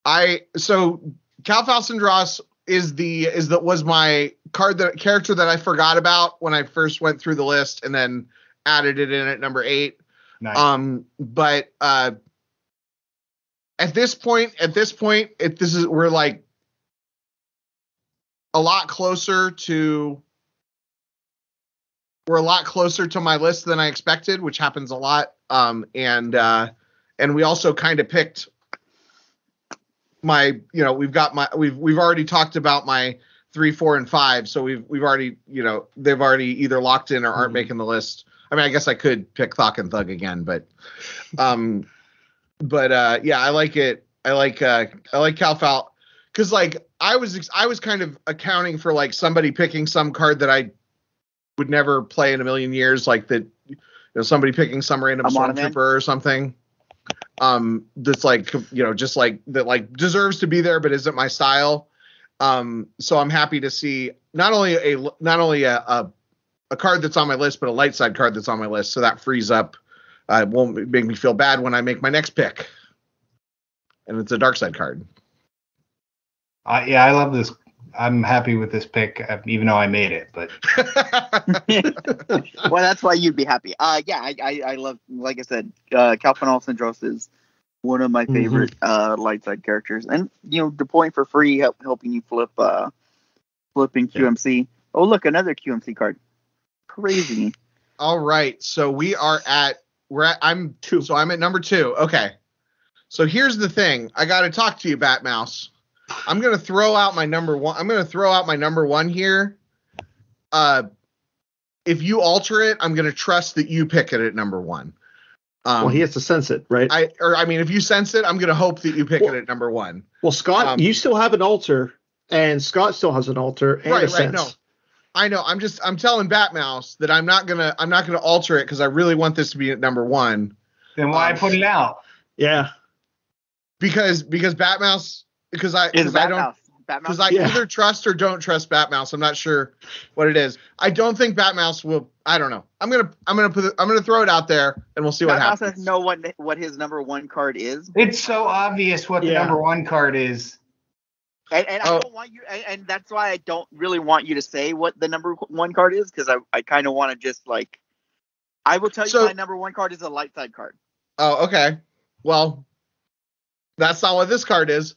Falsendross was my character that I forgot about when I first went through the list and then added it in at number 8. Nice. But at this point, we're like a lot closer to my list than I expected, which happens a lot. And we also kind of picked we've already talked about my 3, 4, and 5. So we've already, they've already either locked in or aren't making the list. I mean, I guess I could pick Thok and Thug again, but I like it. I like Cal Fal because like I was kind of accounting for like somebody picking some card that I would never play in a million years, like that, somebody picking some random Stormtrooper or something. That's like, just like that, like deserves to be there, but isn't my style. So I'm happy to see not only a card that's on my list, but a light side card that's on my list. So that frees up. It won't make me feel bad when I make my next pick. And it's a dark side card. I love this. I'm happy with this pick, even though I made it. But well, that's why you'd be happy. I love, like I said, Cal Falsendross is one of my favorite light side characters, and deploying for free, helping you flipping QMC. Oh, look, another QMC card. Crazy. All right, so I'm 2. So I'm at number 2. Okay. So here's the thing. I got to talk to you, Batmouse. I'm going to throw out my number 1. I'm going to throw out my number 1 here. If you alter it, I'm going to trust that you pick it at number 1. Well, he has to sense it, right? If you sense it, I'm going to hope that you pick it at number 1. Well, Scott, you still have an alter, and Scott still has an alter and a sense. No. I know. I'm telling Batmouse that I'm not gonna alter it because I really want this to be at number 1. Then why put it out? Yeah. Because Batmouse I either trust or don't trust Batmouse. I'm not sure what it is. I don't think Batmouse will. I don't know. I'm gonna throw it out there and we'll see what happens. Batmouse doesn't know what his number 1 card is. It's so obvious what the number 1 card is. And I don't want you, and that's why I don't really want you to say what the number 1 card is, because I kind of want to just like, I will tell you my number 1 card is a light side card. Oh, okay. Well, That's not what this card is.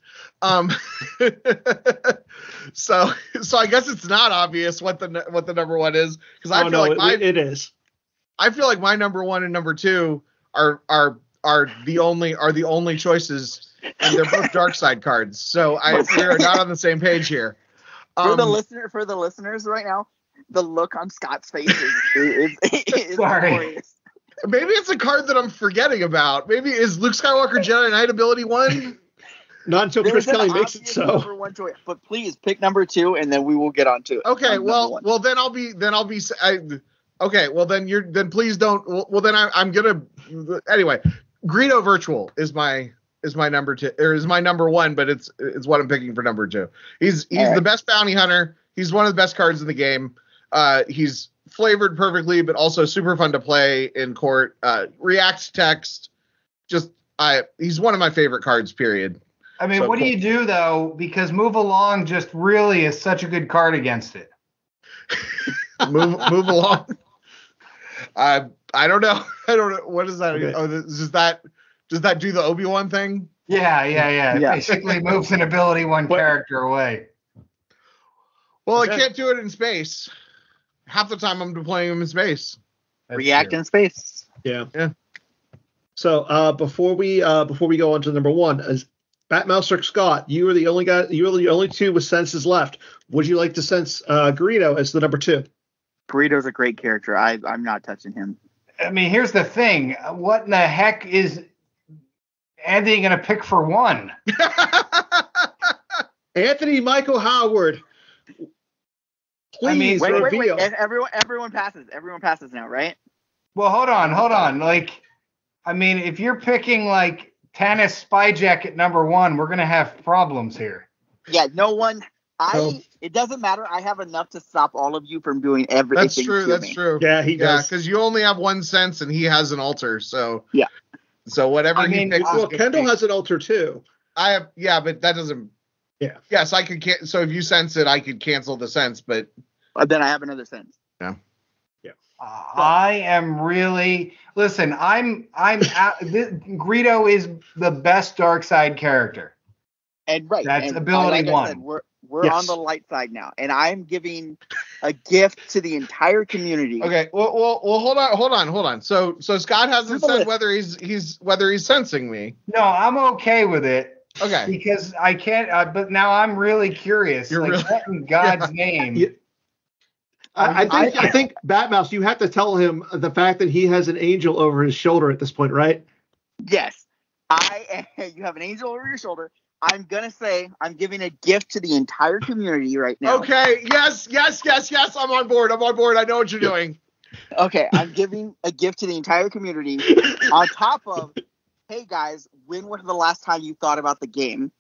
So I guess it's not obvious what the number one is, because I feel like it is. I feel like my number one and number two are the only choices, and they're both dark side cards. So we're not on the same page here. For the listeners right now, the look on Scott's face is Sorry. glorious. Maybe it's a card that I'm forgetting about. Maybe is Luke Skywalker Jedi Knight ability 1? Not until Chris Kelly makes it so. Number one choice, but please pick number 2, and then we will get on to it. Okay, well then I'll be. Okay, well then please don't. Well then I'm gonna. Anyway, Greedo Virtual is my number 2, or is my number 1, but it's what I'm picking for number 2. He's the best bounty hunter. He's one of the best cards in the game. He's flavored perfectly, but also super fun to play in court. Reacts text. He's one of my favorite cards, period. I mean, what do you do, though? Because Move Along just really is such a good card against it. move along. I don't know. What is that? Okay. Oh, does that do the Obi-Wan thing? Yeah. It basically moves an ability 1 character away. Well, I can't do it in space. Half the time I'm deploying him in space. React in space. Yeah. So before we go on to number 1, as Batmouse or Scott, you are the only guy. You are the only 2 with senses left. Would you like to sense Greedo as the number 2? Greedo's a great character. I'm not touching him. I mean, here's the thing. What in the heck is Anthony going to pick for 1? Anthony Michael Howard. Please reveal. Wait. Everyone passes. Everyone passes now, right? Well, hold on. Like, I mean, if you're picking like Tannis Spy Jacket number 1, we're going to have problems here. Yeah, no one. It doesn't matter. I have enough to stop all of you from doing everything. That's true. Yeah, he does. Because you only have 1 sense and he has an altar. So yeah. So whatever he picks. Well, Kendall has an altar too. I have. Yeah, but that doesn't. Yeah. Yes, I could. So if you sense it, I could cancel the sense. But then I have another sense. Yeah. I am really listen. Greedo is the best dark side character. And right, that's and ability like 1. I said, we're on the light side now, and I'm giving a gift to the entire community. Okay. Well. Hold on. So Scott hasn't said whether he's sensing me. No, I'm okay with it. Okay. Because I can't. But now I'm really curious. What in God's name? Yeah. I think Batmouse, you have to tell him the fact that he has an angel over his shoulder at this point, right? Yes. You have an angel over your shoulder. I'm going to say I'm giving a gift to the entire community right now. Okay. Yes. I'm on board. I know what you're doing. Okay. I'm giving a gift to the entire community on top of, hey, guys, when was the last time you thought about the game?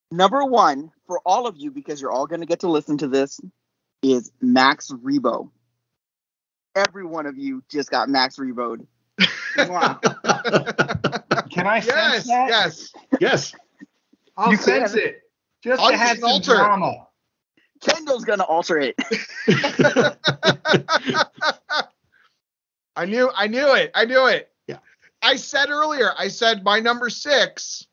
Number 1 for all of you, because you're all going to get to listen to this, is Max Rebo. Every one of you just got Max Rebo'd. Wow. Can I sense that? Yes. I'll sense it. Just to have some drama. Kendall's going to alter it. I knew it. Yeah. I said earlier, my number 6,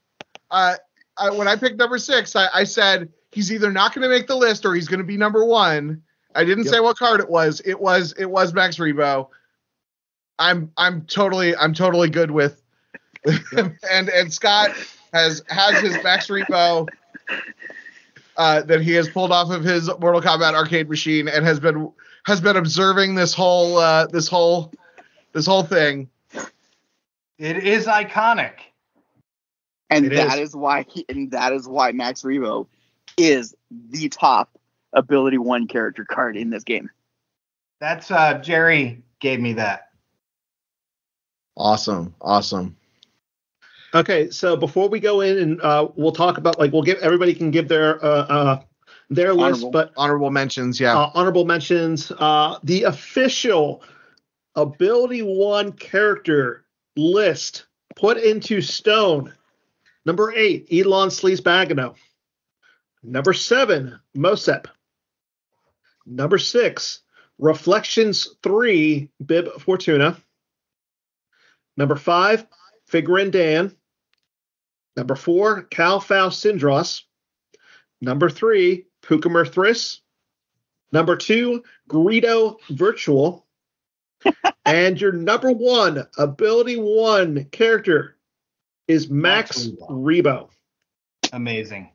when I picked number 6, I said he's either not going to make the list or he's going to be number 1. I didn't say what card it was. It was Max Rebo. I'm totally good with and Scott has his Max Rebo that he has pulled off of his Mortal Kombat arcade machine and has been observing this whole thing. It is iconic. And that is why Max Rebo is the top ability 1 character card in this game. That's Jerry gave me that. Awesome. Okay, so before we go in and we'll talk about everybody can give their list, but honorable mentions, yeah. Honorable mentions. The official ability 1 character list put into stone. Number 8, Elon Sleaze Bagano. Number 7, Mosep. Number 6, Reflections 3, Bib Fortuna. Number 5, Figrin Dan. Number 4, Calfaus Syndros. Number 3, Pukamer Thriss. Number 2, Greedo Virtual. And your number 1 Ability 1 character is Max Rebo. Amazing.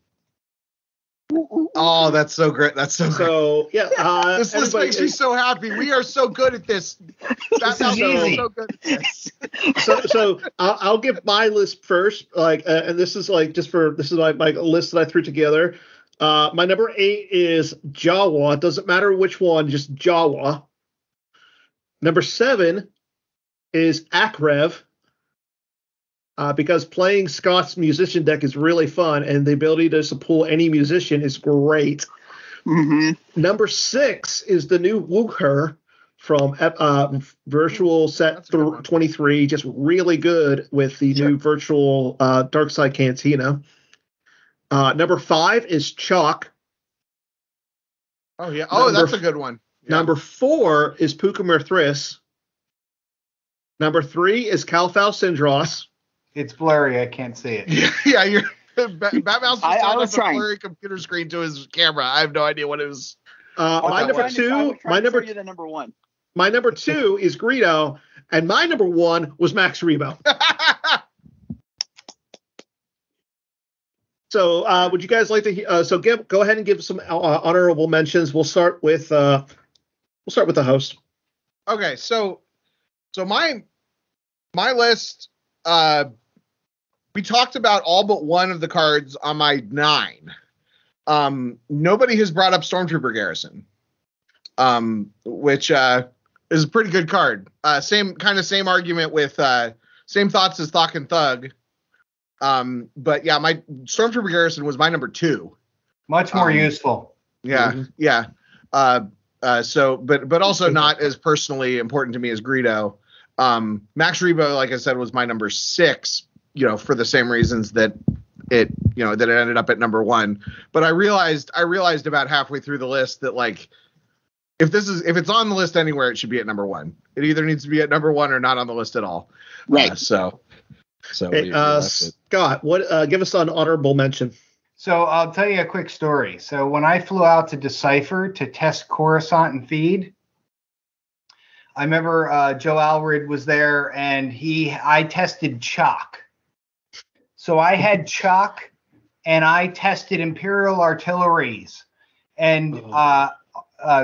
Oh, that's so great. That's so great. So, yeah. This makes me so happy. We are so good at this. This is easy. So good at this. So I'll give my list first. And this is like my list that I threw together. My number 8 is Jawa. It doesn't matter which one, just Jawa. Number 7 is Akrev. Because playing Scott's musician deck is really fun, and the ability to pull any musician is great. Mm-hmm. Number 6 is the new Wuher from Virtual Set 23, just really good with the new Virtual Darkside Cantina. Number 5 is Chalk. Oh, yeah. Oh, that's a good one. Yeah. Number 4 is Pukamer Thriss. Number 3 is Calfaus Syndros. It's blurry. I can't see it. Yeah, you're Batmouse I was a trying. blurry computer screen to his camera. I have no idea what it was. My number 2 the number 1. My number 2 is Greedo, and my number 1 was Max Rebo. So, would you guys like to? Go ahead and give some honorable mentions. We'll start with the host. Okay, so my list. We talked about all but one of the cards on my 9. Nobody has brought up Stormtrooper Garrison, which is a pretty good card. Same argument with same thoughts as Thok and Thug. But yeah, my Stormtrooper Garrison was my number 2. Much more useful. Yeah, Mm-hmm. yeah. But also not as personally important to me as Greedo. Max Rebo, like I said, was my number 6, for the same reasons that it ended up at number 1. But I realized about halfway through the list that, like, if it's on the list anywhere, it should be at number 1. It either needs to be at number 1 or not on the list at all. Right. Hey, Scott, what? Give us an honorable mention. So I'll tell you a quick story. So when I flew out to Decipher to test Coruscant and Feed, I remember Joe Alred was there, and I tested Chalk. So I had Chalk, and I tested Imperial Artilleries. And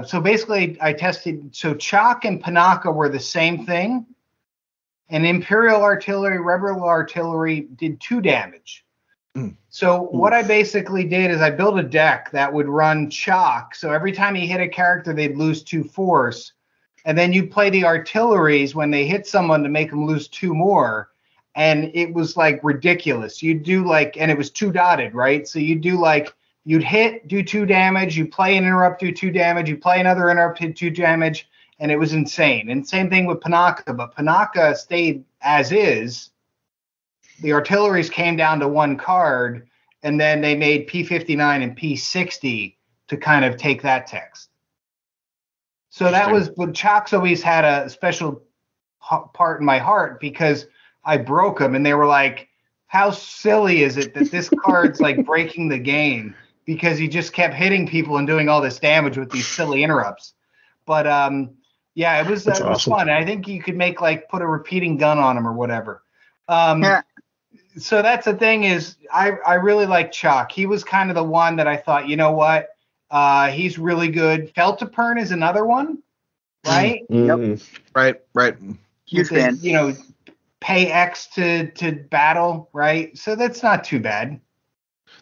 so basically I tested, so Chalk and Panaka were the same thing. And Imperial Artillery, Rebel Artillery did 2 damage. So what I basically did is I built a deck that would run Chalk. So every time he hit a character, they'd lose 2 force. And then you play the artilleries when they hit someone to make them lose 2 more. And it was like ridiculous. You'd do and it was 2 dotted, right? So you'd do you'd hit, do 2 damage, you play an interrupt, do 2 damage, you play another interrupt, hit 2 damage. And it was insane. And same thing with Panaka, but Panaka stayed as is. The artilleries came down to 1 card, and then they made P59 and P60 to kind of take that text. So that was, but Chalk's always had a special part in my heart because I broke them, and they were like, how silly is it that this card's like breaking the game because he just kept hitting people and doing all this damage with these silly interrupts. But yeah, it was awesome. fun. I think you could make put a repeating gun on him or whatever. So that's the thing is I really like Chalk. He was kind of the one that I thought, you know what? He's really good. Feltapern is another one, right? Mm-hmm. Yep. Right. Huge fan. Pay X to battle, right? So that's not too bad.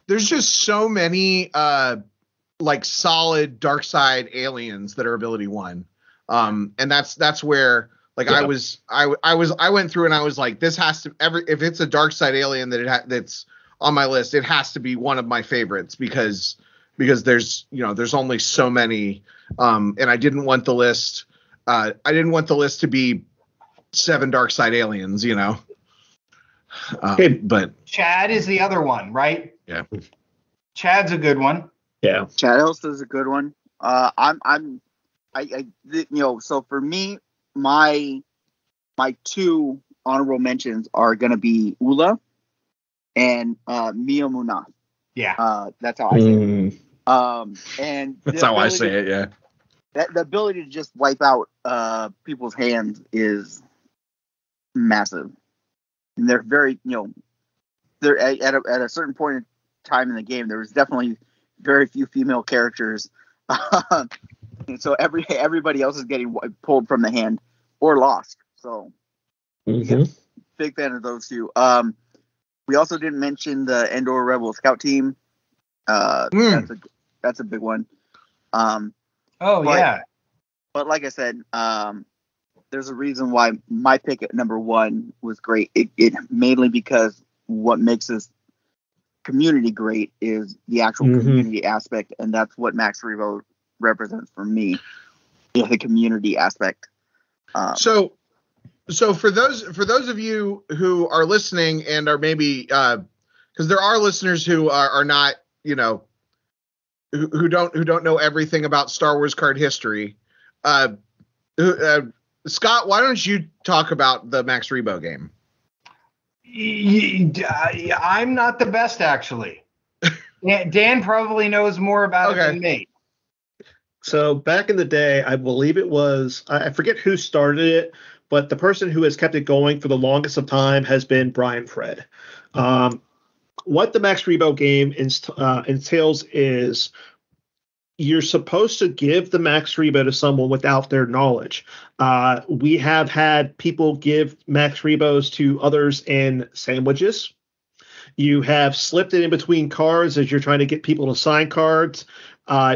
There's just so many solid dark side aliens that are ability 1. And that's where I went through and I was like, this has to if it's a dark side alien that's on my list, it has to be one of my favorites because there's only so many. And I didn't want the list to be 7 dark side aliens, but Chad is the other one, right? Yeah. Chad's a good one. Yeah. Chad Hilst is a good one. So for me, my 2 honorable mentions are going to be Ula and Mio Munaf. Yeah. That's how I say it. And That's how I say it. Yeah. The ability to just wipe out people's hands is massive, and they're very, they're at a certain point in time in the game. There was definitely very few female characters, and so everybody else is getting pulled from the hand or lost. So, yeah, big fan of those two. We also didn't mention the Endor Rebel Scout team. That's a big one. Yeah. But like I said, there's a reason why my pick at number 1 was great. It mainly because what makes this community great is the actual community aspect, and that's what Max Rebo represents for me. Yeah, the community aspect. So for those of you who are listening and are maybe because there are listeners who are not, who don't know everything about Star Wars card history. Scott, why don't you talk about the Max Rebo game? I'm not the best, actually. Dan probably knows more about it than me. So back in the day, I believe it was, I forget who started it, but the person who has kept it going for the longest of time has been Brian Fred. What the Max Rebo game entails is you're supposed to give the Max Rebo to someone without their knowledge. We have had people give Max Rebos to others in sandwiches. You have slipped it in between cards as you're trying to get people to sign cards.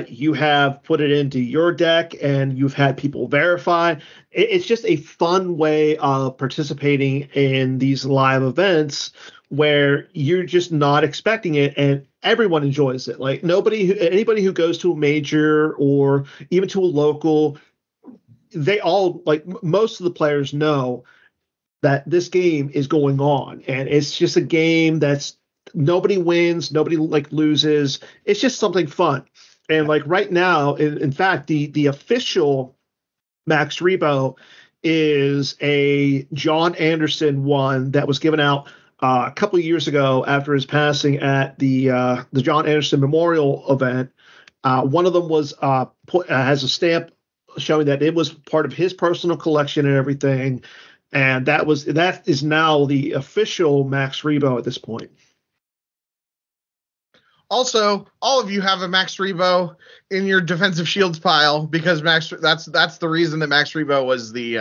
You have put it into your deck and you've had people verify. It's just a fun way of participating in these live events where you're just not expecting it and everyone enjoys it. Like anybody who goes to a major or even to a local, they all, like, most of the players know that this game is going on, and it's just a game that's nobody wins, nobody loses. It's just something fun. And like right now, in fact, the official Max Rebo is a John Anderson one that was given out a couple of years ago after his passing at the John Anderson Memorial event. One of them was has a stamp showing that it was part of his personal collection and everything. And that is now the official Max Rebo at this point. Also, all of you have a Max Rebo in your defensive shields pile because that's the reason that Max Rebo was the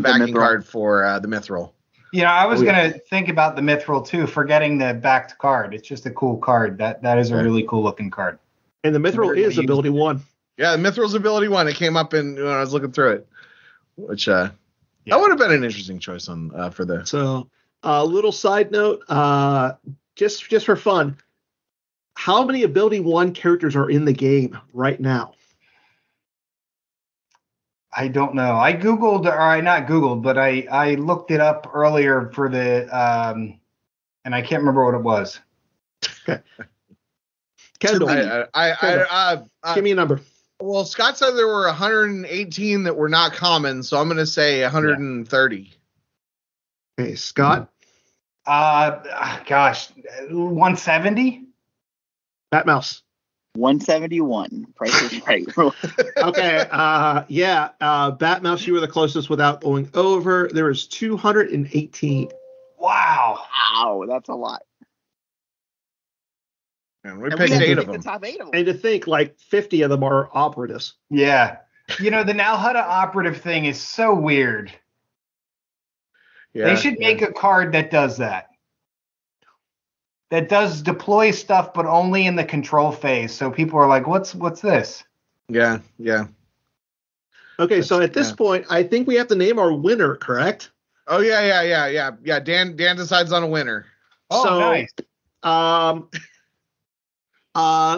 backing card for the Mithril. I was gonna think about the Mithril too, forgetting the backed card. It's just a cool card. That is a really cool looking card. And the Mithril is ability 1. Yeah, the Mithril's ability 1. It came up when I was looking through it, which that would have been an interesting choice for the. So, a little side note, just for fun, how many ability 1 characters are in the game right now? I don't know. I Googled, or not Googled, but I looked it up earlier for the, and I can't remember what it was. Kendall, give me a number. Well, Scott said there were 118 that were not common, so I'm going to say 130. Okay, Scott? Gosh, 170? Batmouse. 171. Price is right. Okay. Batmouse, you were the closest without going over. There was 218. Wow, that's a lot. And we picked 8 of them. The top 8 of them. And to think, 50 of them are operatives. Yeah. The Nalhutta operative thing is so weird. Yeah, they should make a card that does that. That does deploy stuff, but only in the control phase. So people are like, what's this? Yeah. Okay, so at this point, I think we have to name our winner, correct? Oh, yeah. Dan decides on a winner. Oh, so, nice.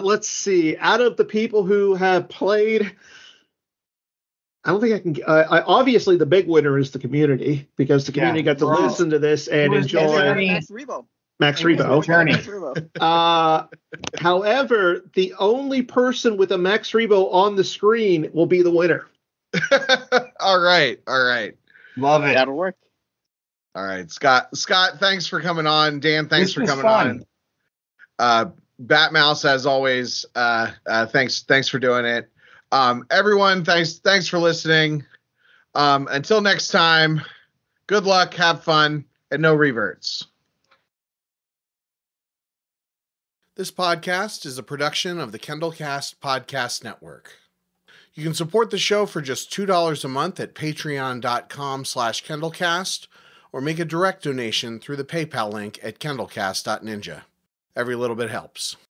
Let's see. Out of the people who have played, I don't think I can. Obviously, the big winner is the community because the community got to listen to this and enjoy Max Rebo. However, the only person with a Max Rebo on the screen will be the winner. All right. Love it. That'll work. All right, Scott, thanks for coming on. Dan, thanks for coming fun. on. Batmouse, as always, thanks for doing it. Everyone, thanks for listening. Until next time, good luck, have fun, and no reverts. This podcast is a production of the KendallCast Podcast Network. You can support the show for just $2 a month at patreon.com/KendallCast, or make a direct donation through the PayPal link at kendallcast.ninja. Every little bit helps.